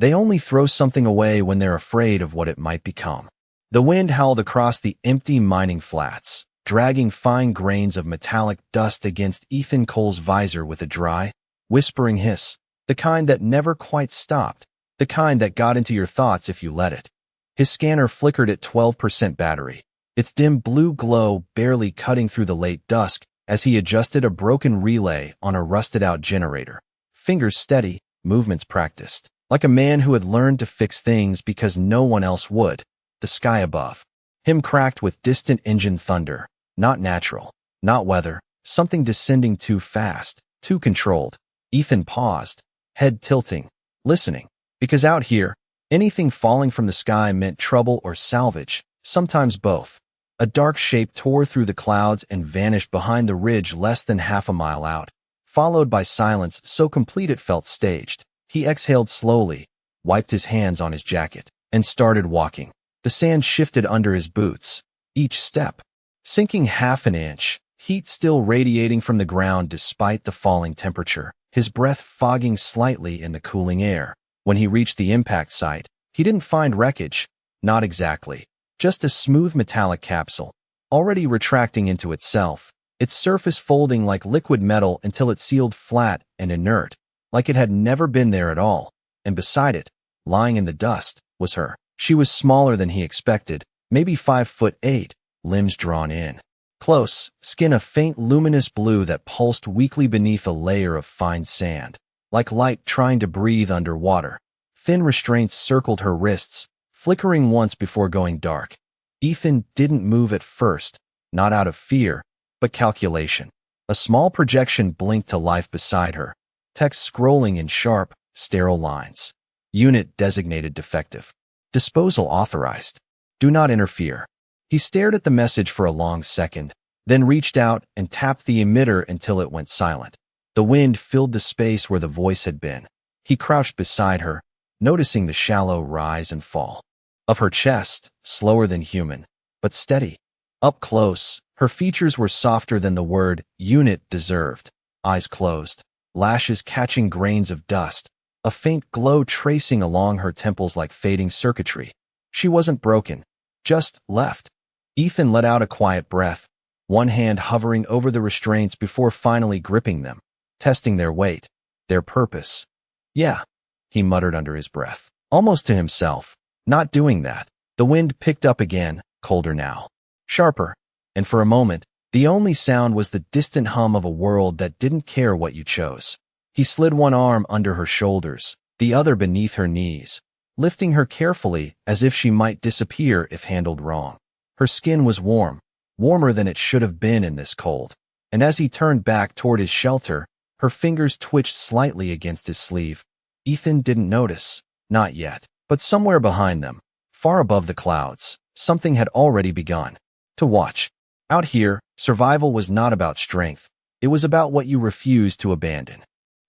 They only throw something away when they're afraid of what it might become. The wind howled across the empty mining flats, dragging fine grains of metallic dust against Ethan Cole's visor with a dry, whispering hiss, the kind that never quite stopped, the kind that got into your thoughts if you let it. His scanner flickered at 12% battery, its dim blue glow barely cutting through the late dusk as he adjusted a broken relay on a rusted-out generator. Fingers steady, movements practiced, like a man who had learned to fix things because no one else would. The sky above him cracked with distant engine thunder, not natural, not weather, something descending too fast, too controlled. Ethan paused, head tilting, listening, because out here, anything falling from the sky meant trouble or salvage, sometimes both. A dark shape tore through the clouds and vanished behind the ridge less than half a mile out, followed by silence so complete it felt staged. He exhaled slowly, wiped his hands on his jacket, and started walking. The sand shifted under his boots, each step sinking half an inch, heat still radiating from the ground despite the falling temperature, his breath fogging slightly in the cooling air. When he reached the impact site, he didn't find wreckage, not exactly, just a smooth metallic capsule, already retracting into itself, its surface folding like liquid metal until it sealed flat and inert, like it had never been there at all. And beside it, lying in the dust, was her. She was smaller than he expected, maybe 5'8", limbs drawn in. Close, skin a faint luminous blue that pulsed weakly beneath a layer of fine sand, like light trying to breathe underwater. Thin restraints circled her wrists, flickering once before going dark. Ethan didn't move at first, not out of fear, but calculation. A small projection blinked to life beside her, text scrolling in sharp, sterile lines. Unit designated defective. Disposal authorized. Do not interfere. He stared at the message for a long second, then reached out and tapped the emitter until it went silent. The wind filled the space where the voice had been. He crouched beside her, noticing the shallow rise and fall of her chest, slower than human, but steady. Up close, her features were softer than the word unit deserved. Eyes closed, lashes catching grains of dust, a faint glow tracing along her temples like fading circuitry. She wasn't broken, just left. Ethan let out a quiet breath, one hand hovering over the restraints before finally gripping them, testing their weight, their purpose. Yeah, he muttered under his breath, almost to himself. Not doing that. The wind picked up again, colder now, sharper, and for a moment, the only sound was the distant hum of a world that didn't care what you chose. He slid one arm under her shoulders, the other beneath her knees, lifting her carefully as if she might disappear if handled wrong. Her skin was warm, warmer than it should have been in this cold, and as he turned back toward his shelter, her fingers twitched slightly against his sleeve. Ethan didn't notice, not yet, but somewhere behind them, far above the clouds, something had already begun to watch. Out here, survival was not about strength, it was about what you refused to abandon.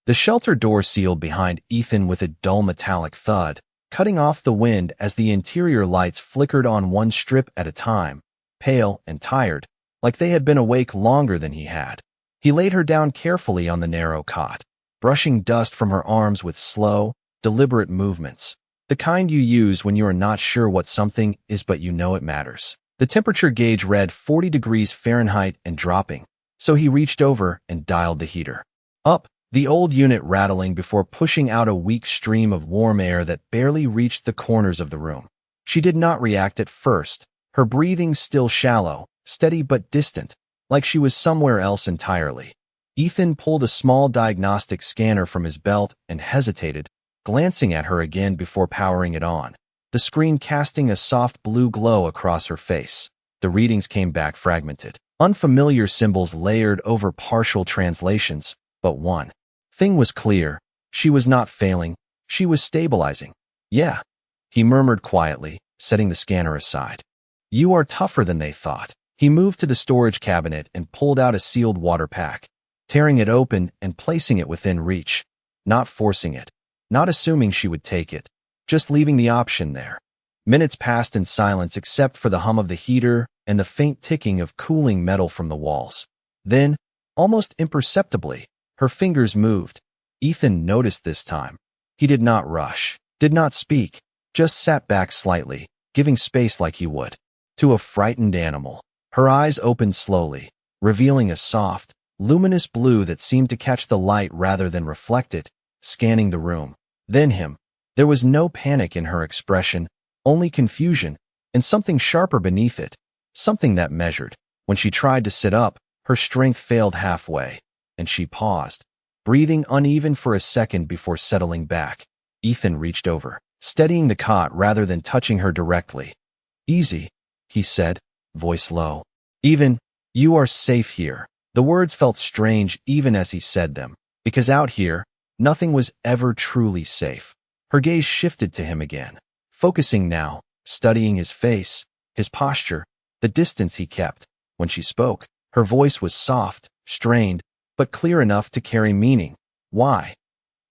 The shelter door sealed behind Ethan with a dull metallic thud, cutting off the wind as the interior lights flickered on one strip at a time, pale and tired, like they had been awake longer than he had. He laid her down carefully on the narrow cot, brushing dust from her arms with slow, deliberate movements, the kind you use when you are not sure what something is but you know it matters. The temperature gauge read 40 degrees Fahrenheit and dropping, so he reached over and dialed the heater up, the old unit rattling before pushing out a weak stream of warm air that barely reached the corners of the room. She did not react at first, her breathing still shallow, steady but distant, like she was somewhere else entirely. Ethan pulled a small diagnostic scanner from his belt and hesitated, glancing at her again before powering it on, the screen casting a soft blue glow across her face. The readings came back fragmented, unfamiliar symbols layered over partial translations, but one thing was clear. She was not failing, she was stabilizing. Yeah, he murmured quietly, setting the scanner aside. You are tougher than they thought. He moved to the storage cabinet and pulled out a sealed water pack, tearing it open and placing it within reach, not forcing it, not assuming she would take it, just leaving the option there. Minutes passed in silence except for the hum of the heater and the faint ticking of cooling metal from the walls. Then, almost imperceptibly, her fingers moved. Ethan noticed this time. He did not rush. did not speak, just sat back slightly, giving space like he would to a frightened animal. Her eyes opened slowly, revealing a soft, luminous blue that seemed to catch the light rather than reflect it, scanning the room. Then him. There was no panic in her expression, only confusion, and something sharper beneath it, something that measured. When she tried to sit up, her strength failed halfway, and she paused, breathing uneven for a second before settling back. Ethan reached over, steadying the cot rather than touching her directly. "Easy," he said, voice low. "Even, you are safe here." The words felt strange even as he said them, because out here, nothing was ever truly safe. Her gaze shifted to him again, focusing now, studying his face, his posture, the distance he kept. When she spoke, her voice was soft, strained, but clear enough to carry meaning. "Why?"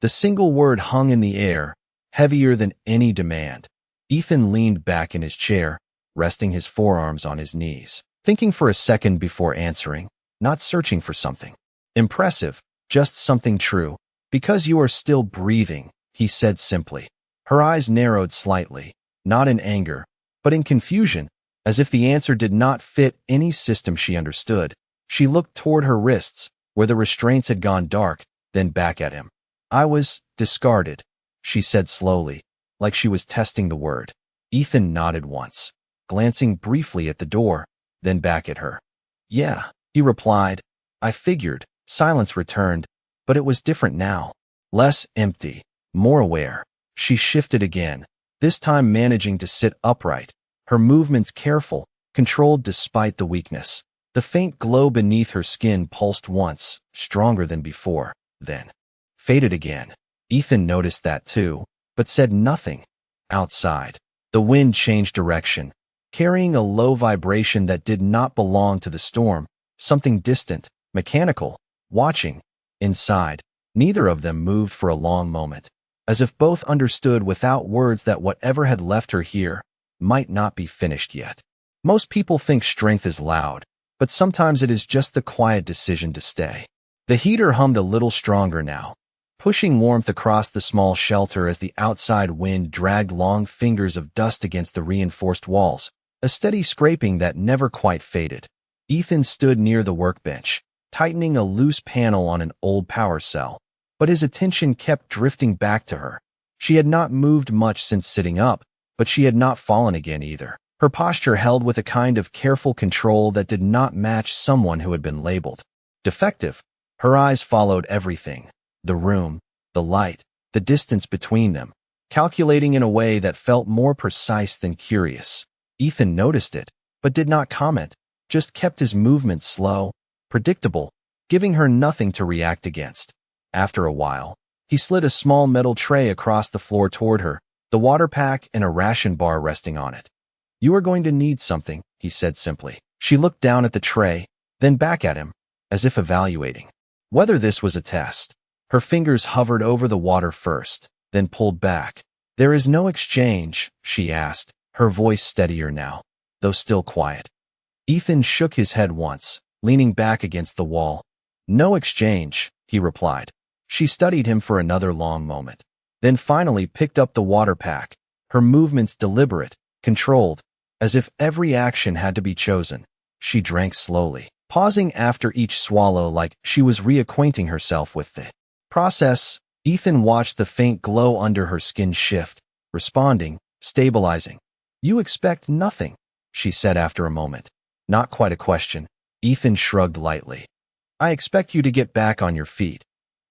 The single word hung in the air, heavier than any demand. Ethan leaned back in his chair, resting his forearms on his knees, thinking for a second before answering, not searching for something impressive, just something true. "Because you are still breathing," he said simply. Her eyes narrowed slightly, not in anger, but in confusion, as if the answer did not fit any system she understood. She looked toward her wrists, where the restraints had gone dark, then back at him. "I was discarded," she said slowly, like she was testing the word. Ethan nodded once, glancing briefly at the door, then back at her. "Yeah," he replied. "I figured." Silence returned, but it was different now. Less empty, more aware. She shifted again, this time managing to sit upright, her movements careful, controlled despite the weakness. The faint glow beneath her skin pulsed once, stronger than before, then faded again. Ethan noticed that too, but said nothing. Outside, the wind changed direction, carrying a low vibration that did not belong to the storm, something distant, mechanical, watching. Inside, neither of them moved for a long moment, as if both understood without words that whatever had left her here might not be finished yet. Most people think strength is loud, but sometimes it is just the quiet decision to stay. The heater hummed a little stronger now, pushing warmth across the small shelter as the outside wind dragged long fingers of dust against the reinforced walls, a steady scraping that never quite faded. Ethan stood near the workbench, tightening a loose panel on an old power cell, but his attention kept drifting back to her. She had not moved much since sitting up, but she had not fallen again either. Her posture held with a kind of careful control that did not match someone who had been labeled defective. Her eyes followed everything, the room, the light, the distance between them, calculating in a way that felt more precise than curious. Ethan noticed it, but did not comment, just kept his movements slow, predictable, giving her nothing to react against. After a while, he slid a small metal tray across the floor toward her, the water pack and a ration bar resting on it. "You are going to need something," he said simply. She looked down at the tray, then back at him, as if evaluating whether this was a test. Her fingers hovered over the water first, then pulled back. "There is no exchange?" she asked, her voice steadier now, though still quiet. Ethan shook his head once, leaning back against the wall. "No exchange," he replied. She studied him for another long moment, then finally picked up the water pack, her movements deliberate, controlled, as if every action had to be chosen. She drank slowly, pausing after each swallow like she was reacquainting herself with the process. Ethan watched the faint glow under her skin shift, responding, stabilizing. "You expect nothing," she said after a moment. Not quite a question. Ethan shrugged lightly. "I expect you to get back on your feet,"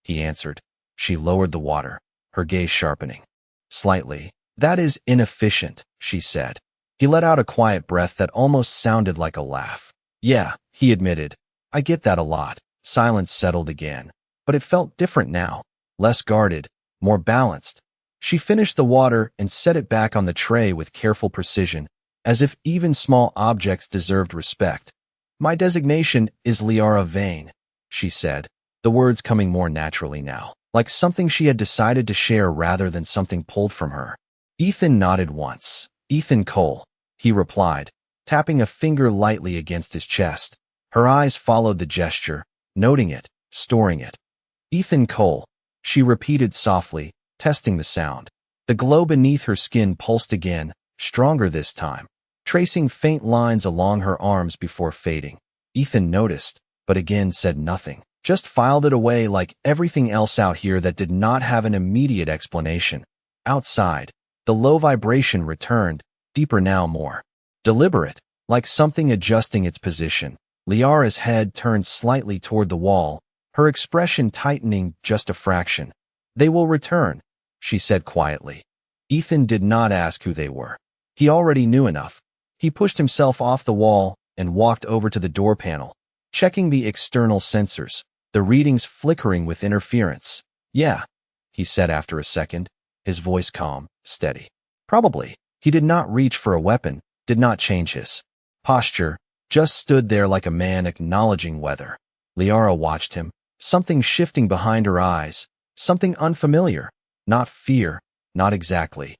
he answered. She lowered the water, her gaze sharpening slightly. "That is inefficient," she said. He let out a quiet breath that almost sounded like a laugh. "Yeah," he admitted. "I get that a lot." Silence settled again, but it felt different now, less guarded, more balanced. She finished the water and set it back on the tray with careful precision, as if even small objects deserved respect. "My designation is Liara Vane," she said, the words coming more naturally now, like something she had decided to share rather than something pulled from her. Ethan nodded once. "Ethan Cole," he replied, tapping a finger lightly against his chest. Her eyes followed the gesture, noting it, storing it. "Ethan Cole," she repeated softly, testing the sound. The glow beneath her skin pulsed again, stronger this time, tracing faint lines along her arms before fading. Ethan noticed, but again said nothing. Just filed it away like everything else out here that did not have an immediate explanation. Outside, the low vibration returned, deeper now, more deliberate, like something adjusting its position. Liara's head turned slightly toward the wall, her expression tightening just a fraction. "They will return," she said quietly. Ethan did not ask who they were. He already knew enough. He pushed himself off the wall and walked over to the door panel, checking the external sensors, the readings flickering with interference. "Yeah," he said after a second, his voice calm, steady. "Probably." He did not reach for a weapon, did not change his posture, just stood there like a man acknowledging weather. Liara watched him, something shifting behind her eyes, something unfamiliar, not fear, not exactly.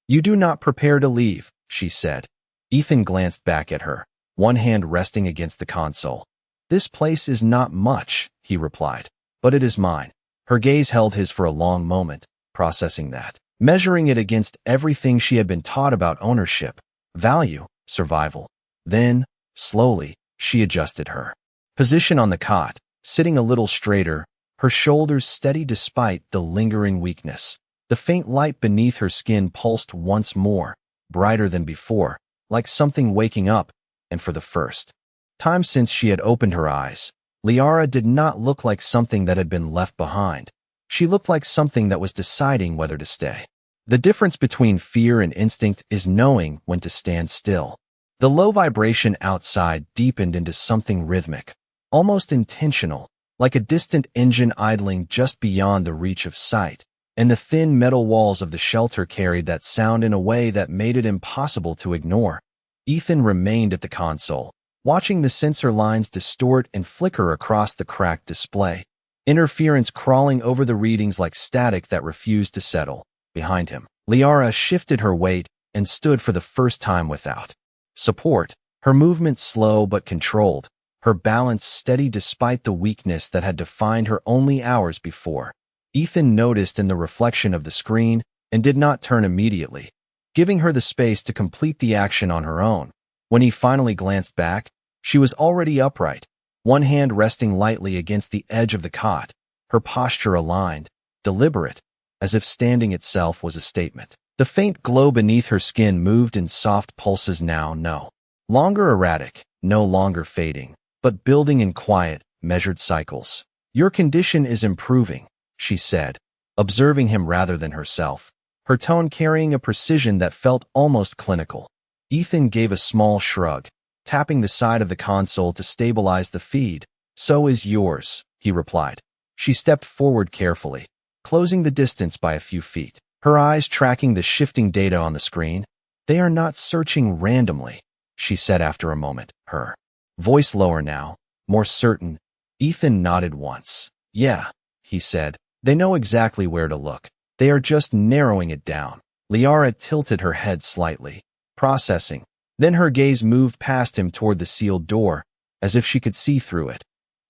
"You do not prepare to leave," she said. Ethan glanced back at her, one hand resting against the console. "This place is not much," he replied, "but it is mine." Her gaze held his for a long moment, processing that, measuring it against everything she had been taught about ownership, value, survival. Then, slowly, she adjusted her position on the cot, sitting a little straighter, her shoulders steady despite the lingering weakness. The faint light beneath her skin pulsed once more, brighter than before, like something waking up, and for the first time since she had opened her eyes, Liara did not look like something that had been left behind. She looked like something that was deciding whether to stay. The difference between fear and instinct is knowing when to stand still. The low vibration outside deepened into something rhythmic, almost intentional, like a distant engine idling just beyond the reach of sight, and the thin metal walls of the shelter carried that sound in a way that made it impossible to ignore. Ethan remained at the console, watching the sensor lines distort and flicker across the cracked display, interference crawling over the readings like static that refused to settle. Behind him, Liara shifted her weight and stood for the first time without support, her movement slow but controlled, her balance steady despite the weakness that had defined her only hours before. Ethan noticed in the reflection of the screen and did not turn immediately, giving her the space to complete the action on her own. When he finally glanced back, she was already upright, one hand resting lightly against the edge of the cot, her posture aligned, deliberate, as if standing itself was a statement. The faint glow beneath her skin moved in soft pulses now, no longer erratic, no longer fading, but building in quiet, measured cycles. "Your condition is improving," she said, observing him rather than herself, her tone carrying a precision that felt almost clinical. Ethan gave a small shrug, tapping the side of the console to stabilize the feed. "So is yours," he replied. She stepped forward carefully, closing the distance by a few feet, her eyes tracking the shifting data on the screen. "They are not searching randomly," she said after a moment, her voice lower now, more certain. Ethan nodded once. "Yeah," he said, "they know exactly where to look. They are just narrowing it down." Liara tilted her head slightly, processing. Then her gaze moved past him toward the sealed door, as if she could see through it.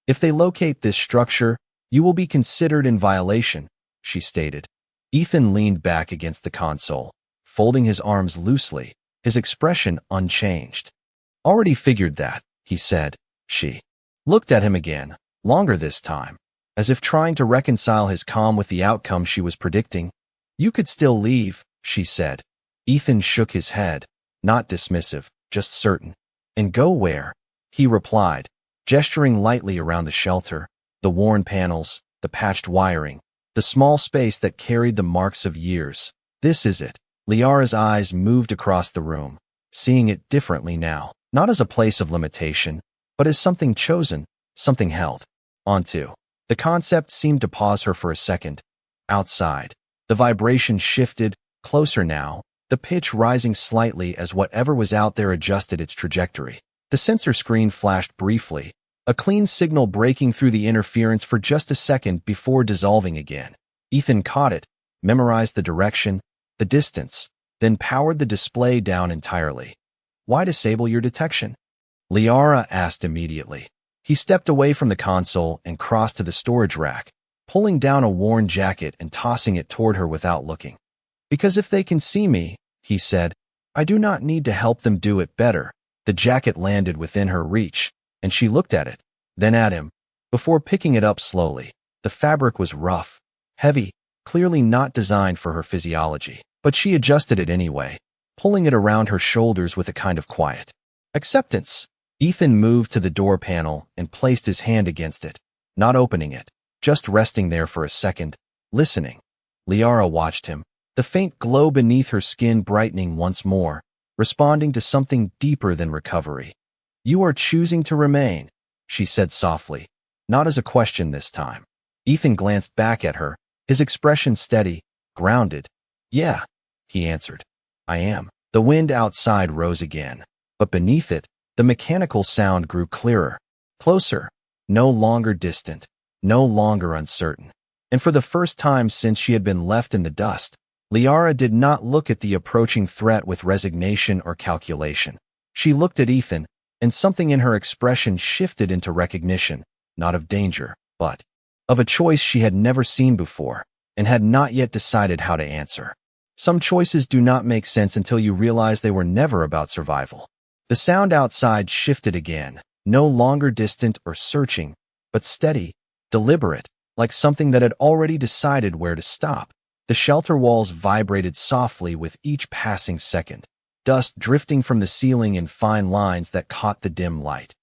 "If they locate this structure, you will be considered in violation," she stated. Ethan leaned back against the console, folding his arms loosely, his expression unchanged. "Already figured that," he said. She looked at him again, longer this time, as if trying to reconcile his calm with the outcome she was predicting. "You could still leave," she said. Ethan shook his head, not dismissive, just certain. "And go where?" he replied, gesturing lightly around the shelter, the worn panels, the patched wiring, the small space that carried the marks of years. "This is it." Liara's eyes moved across the room, seeing it differently now, not as a place of limitation, but as something chosen, something held onto. The concept seemed to pause her for a second. Outside, the vibration shifted, closer now, the pitch rising slightly as whatever was out there adjusted its trajectory. The sensor screen flashed briefly, a clean signal breaking through the interference for just a second before dissolving again. Ethan caught it, memorized the direction, the distance, then powered the display down entirely. "Why disable your detection?" Liara asked immediately. He stepped away from the console and crossed to the storage rack, pulling down a worn jacket and tossing it toward her without looking. Because if they can see me, he said, I do not need to help them do it better. The jacket landed within her reach, and she looked at it, then at him, before picking it up slowly. The fabric was rough, heavy, clearly not designed for her physiology, but she adjusted it anyway, pulling it around her shoulders with a kind of quiet acceptance. Ethan moved to the door panel and placed his hand against it, not opening it, just resting there for a second, listening. Liara watched him, the faint glow beneath her skin brightening once more, responding to something deeper than recovery. You are choosing to remain, she said softly, not as a question this time. Ethan glanced back at her, his expression steady, grounded. Yeah, he answered. I am. The wind outside rose again, but beneath it, the mechanical sound grew clearer, closer, no longer distant, no longer uncertain. And for the first time since she had been left in the dust, Liara did not look at the approaching threat with resignation or calculation. She looked at Ethan, and something in her expression shifted into recognition, not of danger, but of a choice she had never seen before, and had not yet decided how to answer. Some choices do not make sense until you realize they were never about survival. The sound outside shifted again, no longer distant or searching, but steady, deliberate, like something that had already decided where to stop. The shelter walls vibrated softly with each passing second, dust drifting from the ceiling in fine lines that caught the dim light.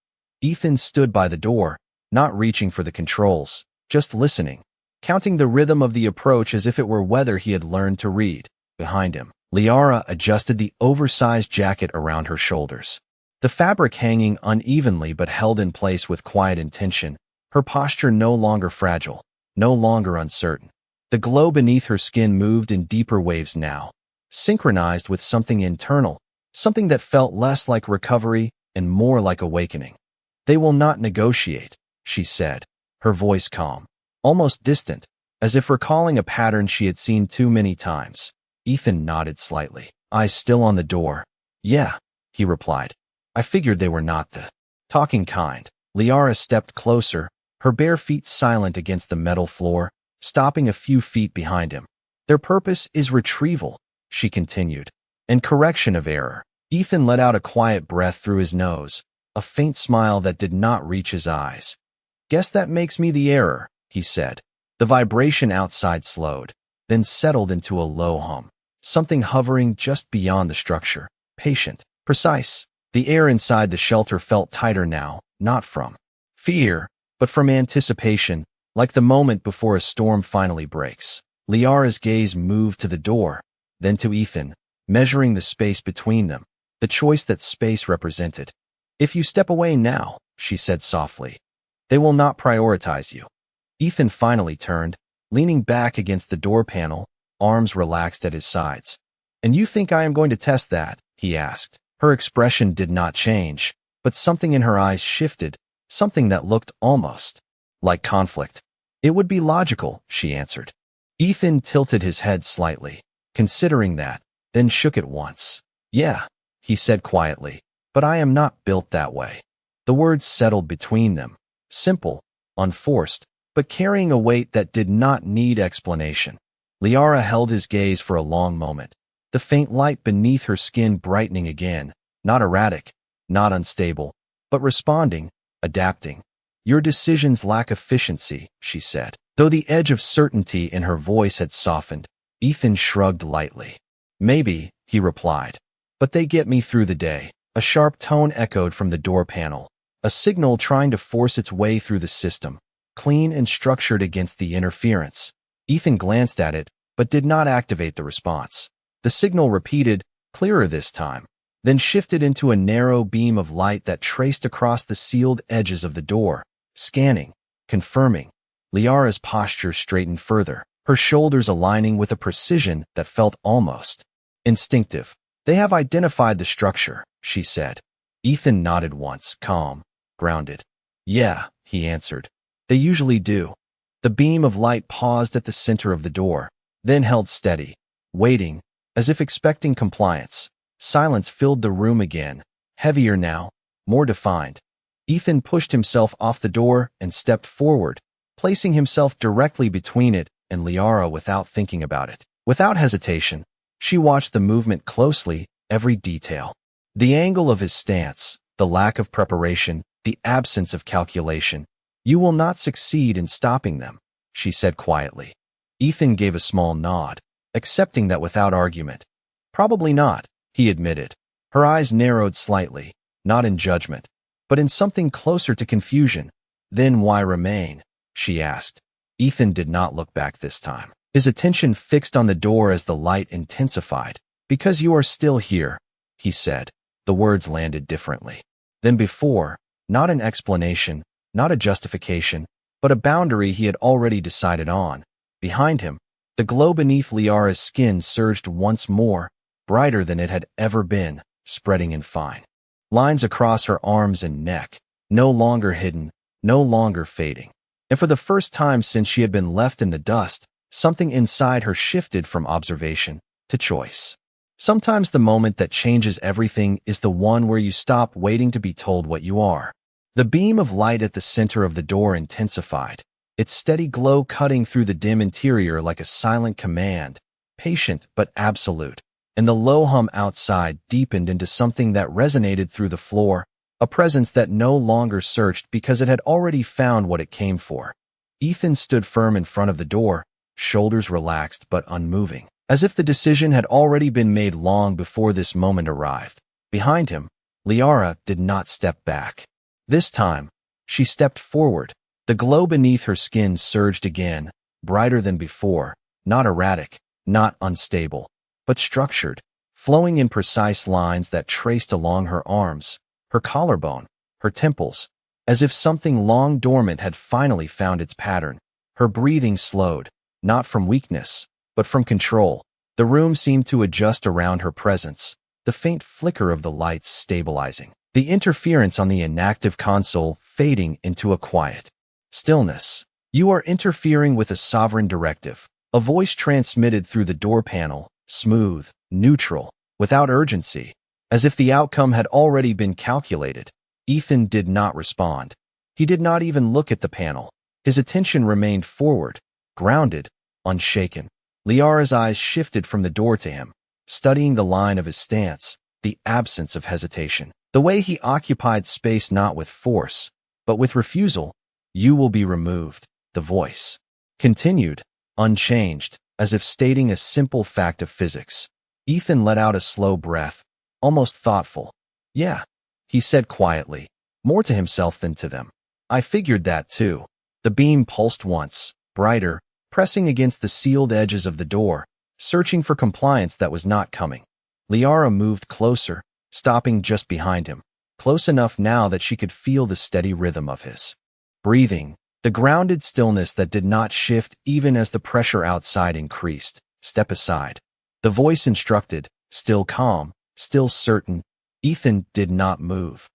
Ethan stood by the door, not reaching for the controls, just listening, counting the rhythm of the approach as if it were weather he had learned to read. Behind him, Liara adjusted the oversized jacket around her shoulders, the fabric hanging unevenly but held in place with quiet intention, her posture no longer fragile, no longer uncertain. The glow beneath her skin moved in deeper waves now, synchronized with something internal, something that felt less like recovery and more like awakening. They will not negotiate, she said, her voice calm, almost distant, as if recalling a pattern she had seen too many times. Ethan nodded slightly, eyes still on the door. Yeah, he replied. I figured they were not the talking kind. Liara stepped closer, her bare feet silent against the metal floor, stopping a few feet behind him. Their purpose is retrieval, she continued, and correction of error. Ethan let out a quiet breath through his nose, a faint smile that did not reach his eyes. Guess that makes me the error, he said. The vibration outside slowed, then settled into a low hum, something hovering just beyond the structure, patient, precise. The air inside the shelter felt tighter now, not from fear, but from anticipation, like the moment before a storm finally breaks. Liara's gaze moved to the door, then to Ethan, measuring the space between them, the choice that space represented. If you step away now, she said softly, they will not prioritize you. Ethan finally turned, leaning back against the door panel, arms relaxed at his sides. And you think I am going to test that? He asked. Her expression did not change, but something in her eyes shifted, something that looked almost like conflict. It would be logical, she answered. Ethan tilted his head slightly, considering that, then shook it once. Yeah, he said quietly, but I am not built that way. The words settled between them, simple, unforced, but carrying a weight that did not need explanation. Liara held his gaze for a long moment, the faint light beneath her skin brightening again, not erratic, not unstable, but responding, adapting. Your decisions lack efficiency, she said. Though the edge of certainty in her voice had softened, Ethan shrugged lightly. Maybe, he replied, but they get me through the day. A sharp tone echoed from the door panel, a signal trying to force its way through the system, clean and structured against the interference. Ethan glanced at it, but did not activate the response. The signal repeated, clearer this time, then shifted into a narrow beam of light that traced across the sealed edges of the door, scanning, confirming. Liara's posture straightened further, her shoulders aligning with a precision that felt almost instinctive. They have identified the structure, she said. Ethan nodded once, calm, grounded. Yeah, he answered. They usually do. The beam of light paused at the center of the door, then held steady, waiting, as if expecting compliance. Silence filled the room again, heavier now, more defined. Ethan pushed himself off the door and stepped forward, placing himself directly between it and Liara without thinking about it. Without hesitation, She watched the movement closely, every detail. The angle of his stance, the lack of preparation, the absence of calculation. You will not succeed in stopping them, she said quietly. Ethan gave a small nod, accepting that without argument. Probably not, he admitted. Her eyes narrowed slightly, not in judgment, but in something closer to confusion. Then why remain? She asked. Ethan did not look back this time. His attention fixed on the door as the light intensified. Because you are still here, he said. The words landed differently than before, not an explanation, not a justification, but a boundary he had already decided on. Behind him, the glow beneath Liara's skin surged once more, brighter than it had ever been, spreading in fine lines across her arms and neck, no longer hidden, no longer fading. And for the first time since she had been left in the dust, something inside her shifted from observation to choice. Sometimes the moment that changes everything is the one where you stop waiting to be told what you are. The beam of light at the center of the door intensified, its steady glow cutting through the dim interior like a silent command, patient but absolute. And the low hum outside deepened into something that resonated through the floor, a presence that no longer searched because it had already found what it came for. Ethan stood firm in front of the door, shoulders relaxed but unmoving, as if the decision had already been made long before this moment arrived. Behind him, Liara did not step back. This time, she stepped forward. The glow beneath her skin surged again, brighter than before, not erratic, not unstable, but structured, flowing in precise lines that traced along her arms, her collarbone, her temples, as if something long dormant had finally found its pattern. Her breathing slowed, not from weakness, but from control. The room seemed to adjust around her presence, the faint flicker of the lights stabilizing, the interference on the inactive console fading into a quiet stillness. You are interfering with a sovereign directive. A voice transmitted through the door panel, smooth, neutral, without urgency, as if the outcome had already been calculated. Ethan did not respond. He did not even look at the panel. His attention remained forward, grounded, unshaken. Liara's eyes shifted from the door to him, studying the line of his stance, the absence of hesitation, the way he occupied space not with force, but with refusal. You will be removed, the voice continued, unchanged, as if stating a simple fact of physics. Ethan let out a slow breath, almost thoughtful. Yeah, he said quietly, more to himself than to them. I figured that too. The beam pulsed once, brighter, pressing against the sealed edges of the door, searching for compliance that was not coming. Liara moved closer, stopping just behind him, close enough now that she could feel the steady rhythm of his breathing, the grounded stillness that did not shift even as the pressure outside increased. Step aside. The voice instructed, still calm, still certain. Ethan did not move.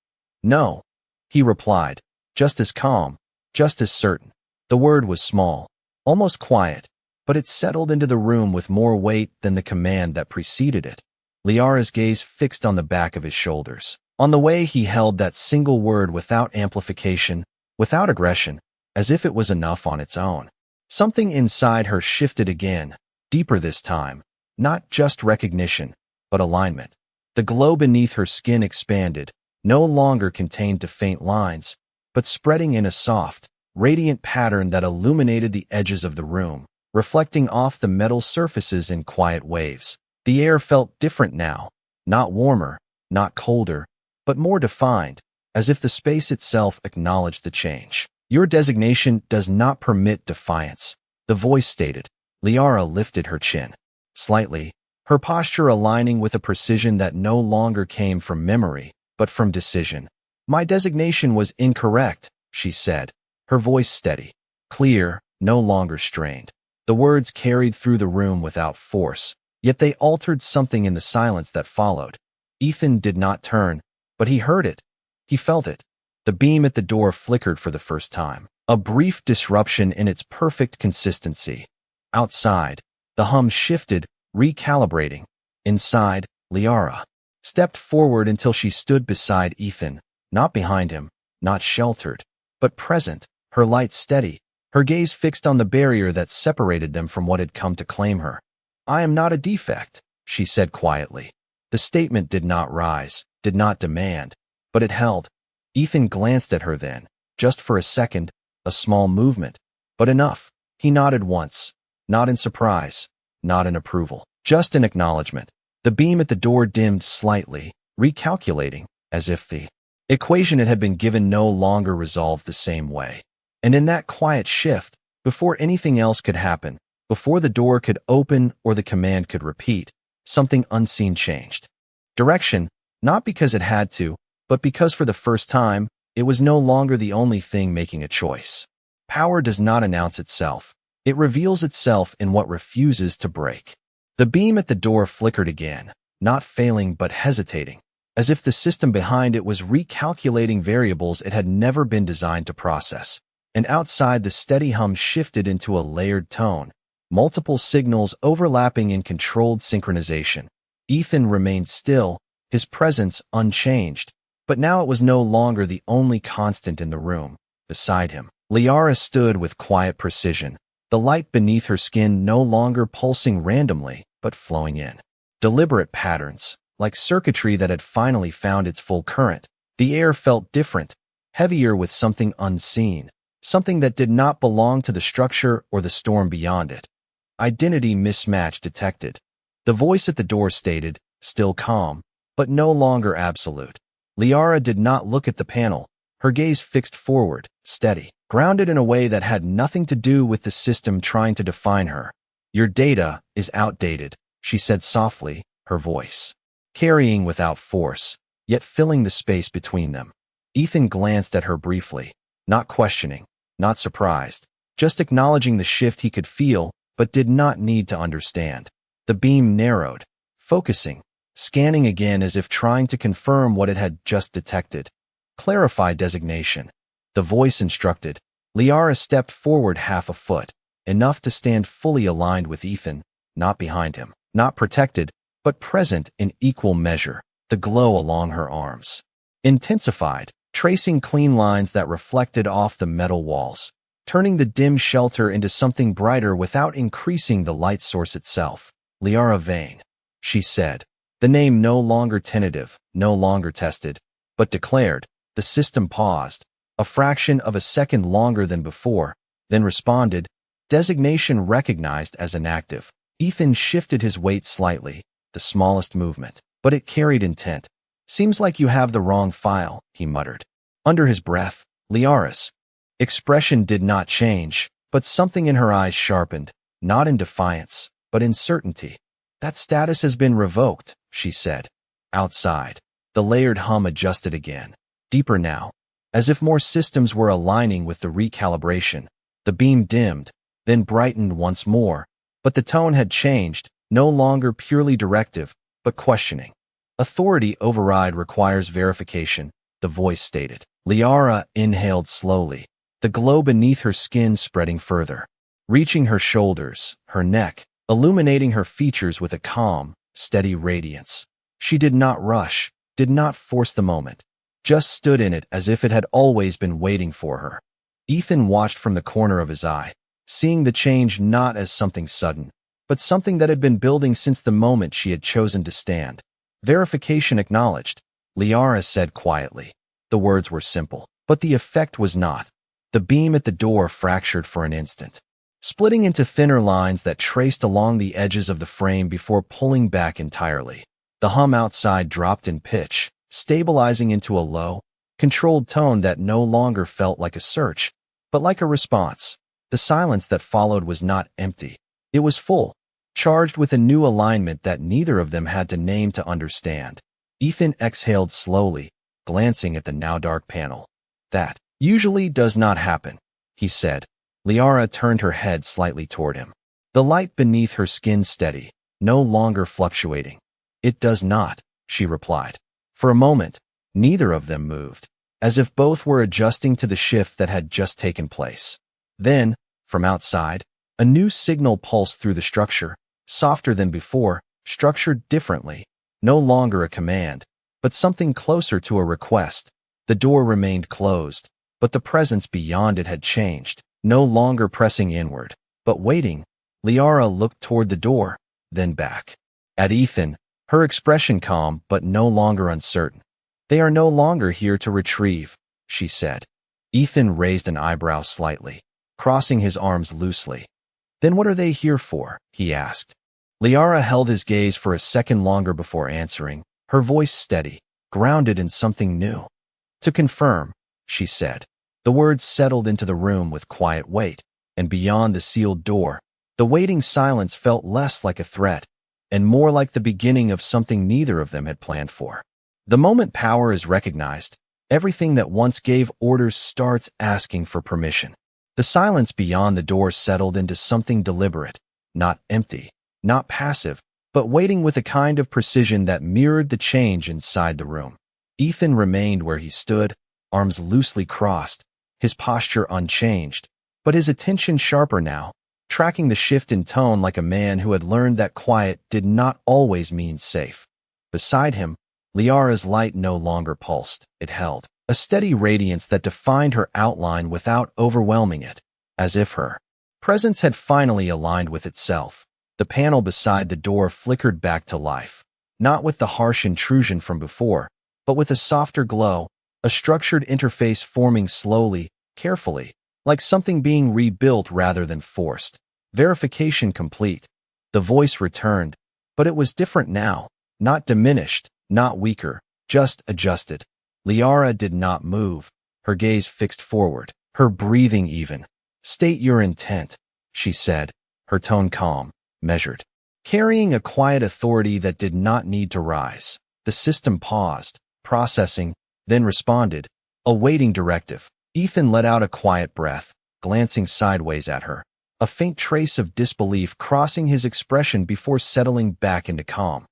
No, he replied, just as calm, just as certain. The word was small, almost quiet, but it settled into the room with more weight than the command that preceded it. Liara's gaze fixed on the back of his shoulders, on the way he held that single word without amplification, without aggression, as if it was enough on its own. Something inside her shifted again, deeper this time, not just recognition, but alignment. The glow beneath her skin expanded, no longer contained to faint lines, but spreading in a soft, radiant pattern that illuminated the edges of the room, reflecting off the metal surfaces in quiet waves. The air felt different now, not warmer, not colder, but more defined, as if the space itself acknowledged the change. Your designation does not permit defiance, the voice stated. Liara lifted her chin slightly, her posture aligning with a precision that no longer came from memory, but from decision. My designation was incorrect, she said, her voice steady, clear, no longer strained. The words carried through the room without force, yet they altered something in the silence that followed. Ethan did not turn, but he heard it. He felt it. The beam at the door flickered for the first time, a brief disruption in its perfect consistency. Outside, the hum shifted, recalibrating. Inside, Liara stepped forward until she stood beside Ethan, not behind him, not sheltered, but present, her light steady, her gaze fixed on the barrier that separated them from what had come to claim her. I am not a defect, she said quietly. The statement did not rise, did not demand, but it held. Ethan glanced at her then, just for a second, a small movement, but enough. He nodded once, not in surprise, not in approval, just in acknowledgement. The beam at the door dimmed slightly, recalculating, as if the equation it had been given no longer resolved the same way. And in that quiet shift, before anything else could happen, before the door could open or the command could repeat, something unseen changed. Direction, not because it had to, but because for the first time, it was no longer the only thing making a choice. Power does not announce itself. It reveals itself in what refuses to break. The beam at the door flickered again, not failing but hesitating, as if the system behind it was recalculating variables it had never been designed to process. And outside, the steady hum shifted into a layered tone, multiple signals overlapping in controlled synchronization. Ethan remained still, his presence unchanged, but now it was no longer the only constant in the room. Beside him, Liara stood with quiet precision, the light beneath her skin no longer pulsing randomly, but flowing in deliberate patterns, like circuitry that had finally found its full current. The air felt different, heavier with something unseen, something that did not belong to the structure or the storm beyond it. Identity mismatch detected. The voice at the door stated, still calm, but no longer absolute. Liara did not look at the panel, her gaze fixed forward, steady, grounded in a way that had nothing to do with the system trying to define her. Your data is outdated, she said softly, her voice carrying without force, yet filling the space between them. Ethan glanced at her briefly, not questioning, not surprised, just acknowledging the shift he could feel, but did not need to understand. The beam narrowed, focusing, scanning again as if trying to confirm what it had just detected. Clarify designation. The voice instructed. Liara stepped forward half a foot, enough to stand fully aligned with Ethan, not behind him, not protected, but present in equal measure. The glow along her arms intensified, tracing clean lines that reflected off the metal walls, turning the dim shelter into something brighter without increasing the light source itself. Liara Vane, she said, the name no longer tentative, no longer tested, but declared. The system paused, a fraction of a second longer than before, then responded, designation recognized as inactive. Ethan shifted his weight slightly, the smallest movement, but it carried intent. Seems like you have the wrong file, he muttered. Under his breath, Liara's expression did not change, but something in her eyes sharpened, not in defiance, but in certainty. That status has been revoked, she said. Outside, the layered hum adjusted again, deeper now, as if more systems were aligning with the recalibration. The beam dimmed, then brightened once more, but the tone had changed, no longer purely directive, but questioning. Authority override requires verification, the voice stated. Liara inhaled slowly, the glow beneath her skin spreading further, reaching her shoulders, her neck, illuminating her features with a calm, steady radiance. She did not rush, did not force the moment, just stood in it as if it had always been waiting for her. Ethan watched from the corner of his eye, seeing the change not as something sudden, but something that had been building since the moment she had chosen to stand. Verification acknowledged, Liara said quietly. The words were simple, but the effect was not. The beam at the door fractured for an instant, splitting into thinner lines that traced along the edges of the frame before pulling back entirely. The hum outside dropped in pitch, stabilizing into a low, controlled tone that no longer felt like a search, but like a response. The silence that followed was not empty. It was full, charged with a new alignment that neither of them had to name to understand. Ethan exhaled slowly, glancing at the now dark panel. That usually does not happen, he said. Liara turned her head slightly toward him. The light beneath her skin steady, no longer fluctuating. It does not, she replied. For a moment, neither of them moved, as if both were adjusting to the shift that had just taken place. Then, from outside, a new signal pulsed through the structure, softer than before, structured differently, no longer a command, but something closer to a request. The door remained closed, but the presence beyond it had changed, no longer pressing inward, but waiting. Liara looked toward the door, then back. At Ethan, her expression calm but no longer uncertain. "They are no longer here to retrieve," she said. Ethan raised an eyebrow slightly, crossing his arms loosely. "Then what are they here for?" he asked. Liara held his gaze for a second longer before answering, her voice steady, grounded in something new. "To confirm," she said. The words settled into the room with quiet weight, and beyond the sealed door, the waiting silence felt less like a threat, and more like the beginning of something neither of them had planned for. The moment power is recognized, everything that once gave orders starts asking for permission. The silence beyond the door settled into something deliberate, not empty, not passive, but waiting with a kind of precision that mirrored the change inside the room. Ethan remained where he stood, arms loosely crossed, his posture unchanged, but his attention sharper now, tracking the shift in tone like a man who had learned that quiet did not always mean safe. Beside him, Liara's light no longer pulsed. It held a steady radiance that defined her outline without overwhelming it, as if her presence had finally aligned with itself. The panel beside the door flickered back to life, not with the harsh intrusion from before, but with a softer glow, a structured interface forming slowly, carefully, like something being rebuilt rather than forced. Verification complete. The voice returned, but it was different now, not diminished, not weaker, just adjusted. Liara did not move, her gaze fixed forward, her breathing even. "State your intent," she said, her tone calm, measured, carrying a quiet authority that did not need to rise. The system paused, processing, then responded, awaiting directive. Ethan let out a quiet breath, glancing sideways at her, a faint trace of disbelief crossing his expression before settling back into calm.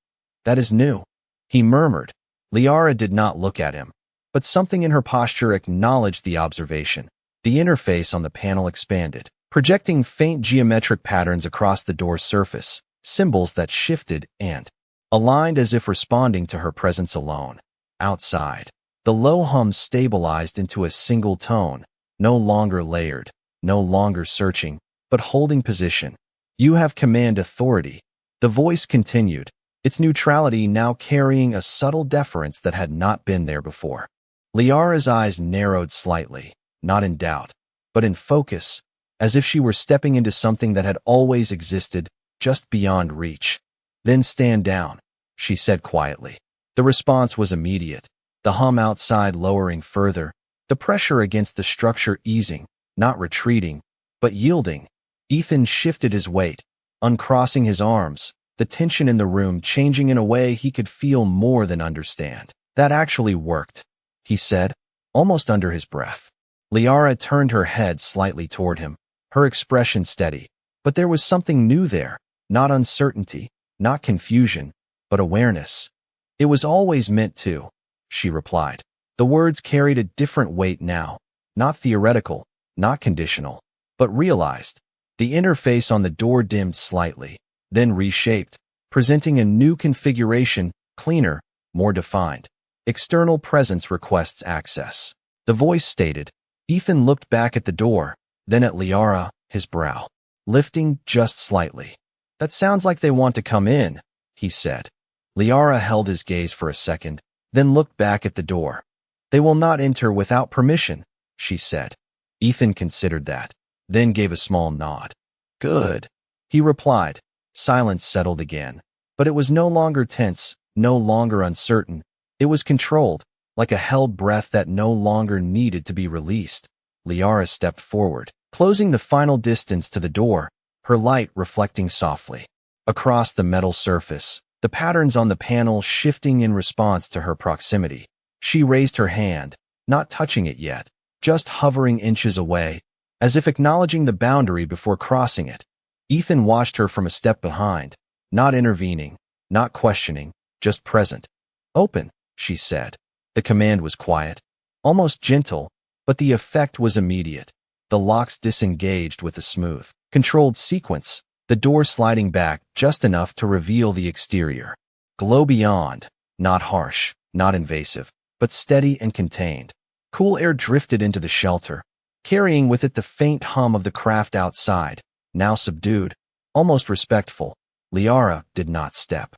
"That is new," he murmured. Liara did not look at him, but something in her posture acknowledged the observation. The interface on the panel expanded, projecting faint geometric patterns across the door's surface, symbols that shifted and aligned as if responding to her presence alone. Outside, the low hum stabilized into a single tone, no longer layered, no longer searching, but holding position. "You have command authority," the voice continued, its neutrality now carrying a subtle deference that had not been there before. Liara's eyes narrowed slightly, not in doubt, but in focus, as if she were stepping into something that had always existed, just beyond reach. "Then stand down," she said quietly. The response was immediate, the hum outside lowering further, the pressure against the structure easing, not retreating, but yielding. Ethan shifted his weight, uncrossing his arms, the tension in the room changing in a way he could feel more than understand. "That actually worked," he said, almost under his breath. Liara turned her head slightly toward him, her expression steady, but there was something new there, not uncertainty, not confusion, but awareness. "It was always meant to," she replied. The words carried a different weight now, not theoretical, not conditional, but realized. The interface on the door dimmed slightly, then reshaped, presenting a new configuration, cleaner, more defined. "External presence requests access," the voice stated. Ethan looked back at the door, then at Liara, his brow lifting just slightly. "That sounds like they want to come in," he said. Liara held his gaze for a second, then looked back at the door. "They will not enter without permission," she said. Ethan considered that, then gave a small nod. "Good," he replied. Silence settled again, but it was no longer tense, no longer uncertain. It was controlled, like a held breath that no longer needed to be released. Liara stepped forward, closing the final distance to the door, her light reflecting softly across the metal surface, the patterns on the panel shifting in response to her proximity. She raised her hand, not touching it yet, just hovering inches away, as if acknowledging the boundary before crossing it. Ethan watched her from a step behind, not intervening, not questioning, just present. "Open," she said. The command was quiet, almost gentle, but the effect was immediate. The locks disengaged with a smooth, controlled sequence, the door sliding back just enough to reveal the exterior. Glow beyond, not harsh, not invasive, but steady and contained. Cool air drifted into the shelter, carrying with it the faint hum of the craft outside, now subdued, almost respectful. Liara did not step.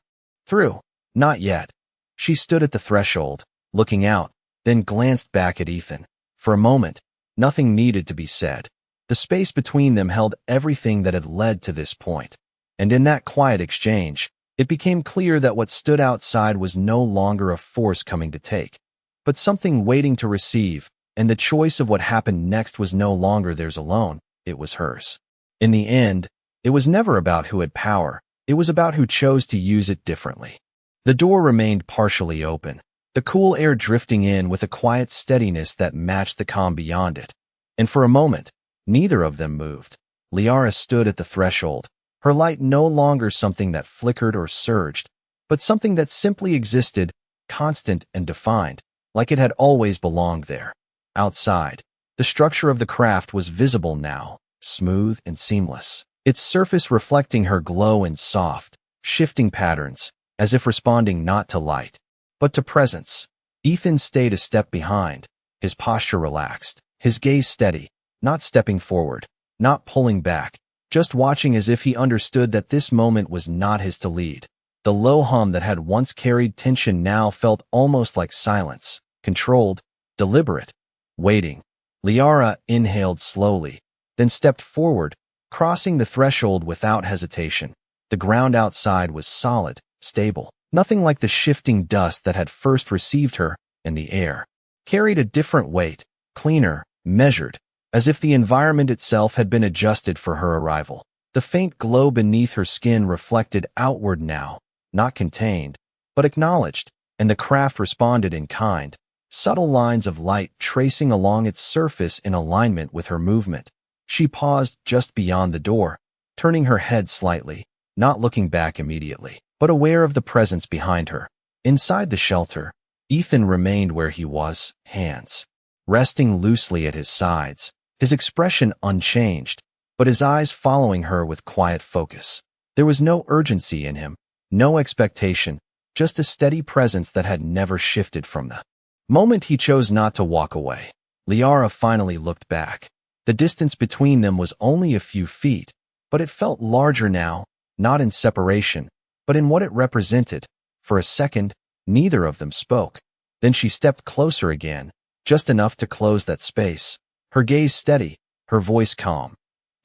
Through. Not yet. She stood at the threshold, looking out, then glanced back at Ethan. For a moment, nothing needed to be said. The space between them held everything that had led to this point. And in that quiet exchange, it became clear that what stood outside was no longer a force coming to take, but something waiting to receive, and the choice of what happened next was no longer theirs alone, it was hers. In the end, it was never about who had power, it was about who chose to use it differently. The door remained partially open, the cool air drifting in with a quiet steadiness that matched the calm beyond it. And for a moment, neither of them moved. Liara stood at the threshold, her light no longer something that flickered or surged, but something that simply existed, constant and defined, like it had always belonged there. Outside, the structure of the craft was visible now, smooth and seamless, its surface reflecting her glow in soft, shifting patterns, as if responding not to light, but to presence. Ethan stayed a step behind, his posture relaxed, his gaze steady, not stepping forward, not pulling back, just watching as if he understood that this moment was not his to lead. The low hum that had once carried tension now felt almost like silence, controlled, deliberate, waiting. Liara inhaled slowly, then stepped forward, crossing the threshold without hesitation. The ground outside was solid, stable, nothing like the shifting dust that had first received her, and the air carried a different weight, cleaner, measured, as if the environment itself had been adjusted for her arrival. The faint glow beneath her skin reflected outward now, not contained, but acknowledged, and the craft responded in kind, subtle lines of light tracing along its surface in alignment with her movement. She paused just beyond the door, turning her head slightly, not looking back immediately, but aware of the presence behind her. Inside the shelter, Ethan remained where he was, hands resting loosely at his sides, his expression unchanged, but his eyes following her with quiet focus. There was no urgency in him, no expectation, just a steady presence that had never shifted from the moment he chose not to walk away. Liara finally looked back. The distance between them was only a few feet, but it felt larger now, not in separation, but in what it represented. For a second, neither of them spoke. Then she stepped closer again, just enough to close that space, her gaze steady, her voice calm.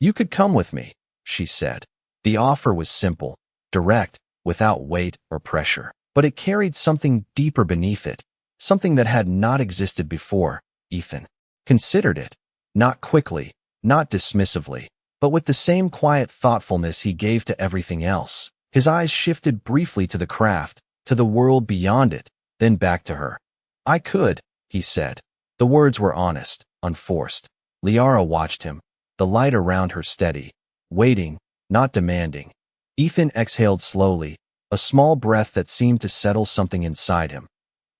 "You could come with me," she said. The offer was simple, direct, without weight or pressure, but it carried something deeper beneath it, something that had not existed before. Ethan considered it, not quickly, not dismissively, but with the same quiet thoughtfulness he gave to everything else. His eyes shifted briefly to the craft, to the world beyond it, then back to her. "I could," he said. The words were honest, unforced. Liara watched him, the light around her steady, waiting, not demanding. Ethan exhaled slowly, a small breath that seemed to settle something inside him.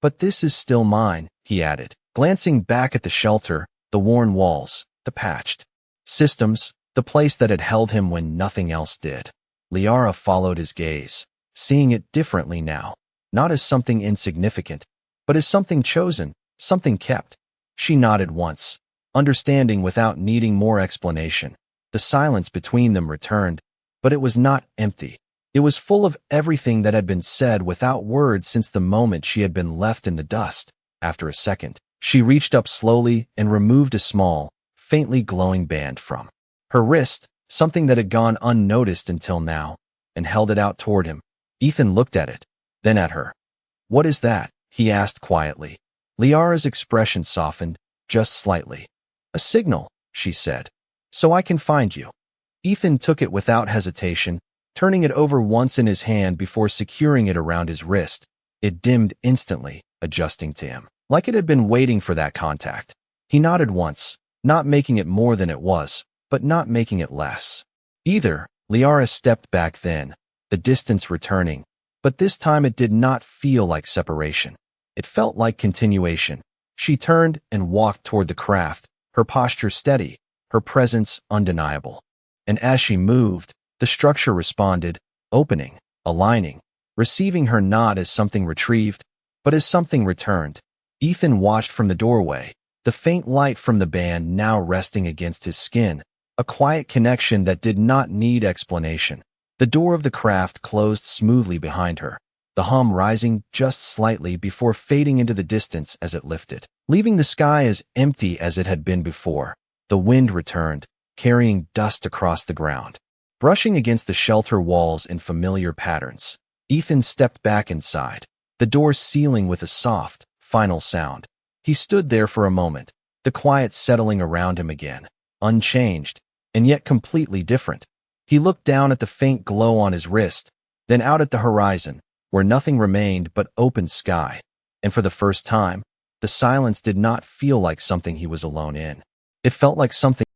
"But this is still mine," he added, glancing back at the shelter, the worn walls, the patched systems, the place that had held him when nothing else did. Liara followed his gaze, seeing it differently now, not as something insignificant, but as something chosen, something kept. She nodded once, understanding without needing more explanation. The silence between them returned, but it was not empty. It was full of everything that had been said without words since the moment she had been left in the dust. After a second, she reached up slowly and removed a small, faintly glowing band from her wrist, something that had gone unnoticed until now, and held it out toward him. Ethan looked at it, then at her. "What is that?" he asked quietly. Liara's expression softened, just slightly. "A signal," she said. "So I can find you." Ethan took it without hesitation, turning it over once in his hand before securing it around his wrist. It dimmed instantly, adjusting to him, like it had been waiting for that contact. He nodded once, not making it more than it was, but not making it less either. Liara stepped back then, the distance returning, but this time it did not feel like separation. It felt like continuation. She turned and walked toward the craft, her posture steady, her presence undeniable. And as she moved, the structure responded, opening, aligning, receiving her not as something retrieved, but as something returned. Ethan watched from the doorway, the faint light from the band now resting against his skin, a quiet connection that did not need explanation. The door of the craft closed smoothly behind her. the hum rising just slightly before fading into the distance as it lifted, leaving the sky as empty as it had been before. The wind returned, carrying dust across the ground, brushing against the shelter walls in familiar patterns. Ethan stepped back inside, the door sealing with a soft, final sound. He stood there for a moment, the quiet settling around him again, unchanged, and yet completely different. He looked down at the faint glow on his wrist, then out at the horizon, where nothing remained but open sky. And for the first time, the silence did not feel like something he was alone in. It felt like something